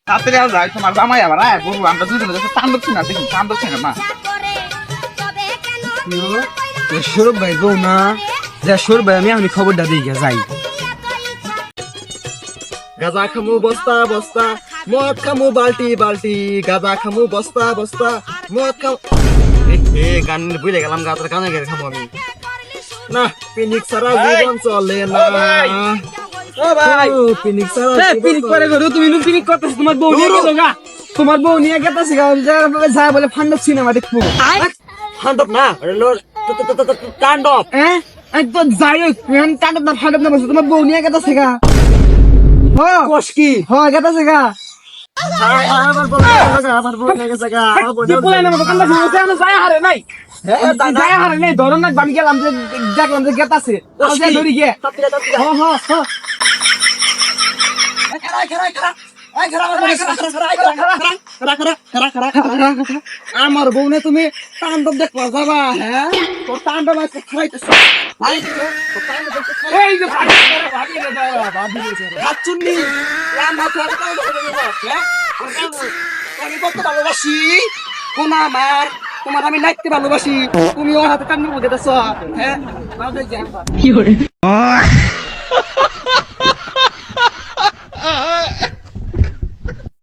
তাড়াতাড়ি আর যাই তোমার জামাই আবার বলবো আমরা দুজনে যাচ্ছে তাণ্ডব সিনেমা দেখুন তাণ্ডব সিনেমা সৌরভ ভাই বউ না যা সৌরভ ভাই আমি এখনই খবরটা দিয়ে যাই। গাঁজা খামু বস্তা বস্তা মদ খামু বালতি বালতি গাঁজা খামু বস্তা বস্তা মদ খামু গান বুঝে গেলাম গাঁজার গানে গেলে খামু আমি না পিনিক সারা জীবন চলে না ও ভাই পিনিক সারা পিনিক করে গো তুমি পিনিক করতেছ তোমার বউ নিয়ে গেল গা তোমার বউ নিয়ে গেতাছে গা যা বলে ফান্ডব সিনেমা দেখবো ফান্ডব না তাণ্ডব একদম যাই তাণ্ডব না ফান্ডব না তোমার বউ নিয়ে গেতাছে গা কষ্কি হ্যাঁ গেতাছে গা আমার বউ নিয়ে গেছে গা যায় হারে নাই ধরন না আমি গেলাম যে দেখলাম যে গেতাছে ধরি গে আমার বউ নে তুমি তাণ্ডব দেখবা যাবা হ্যাঁ তোর তাণ্ডব আছে খাইতেছে এই যে ভাবচুন্নি আমি কত ভালোবাসি কোন আমার তোমার আমি নাচতে ভালোবাসি তুমি ওর হাতে কান্দি বুঝে দেছ হ্যাঁ কি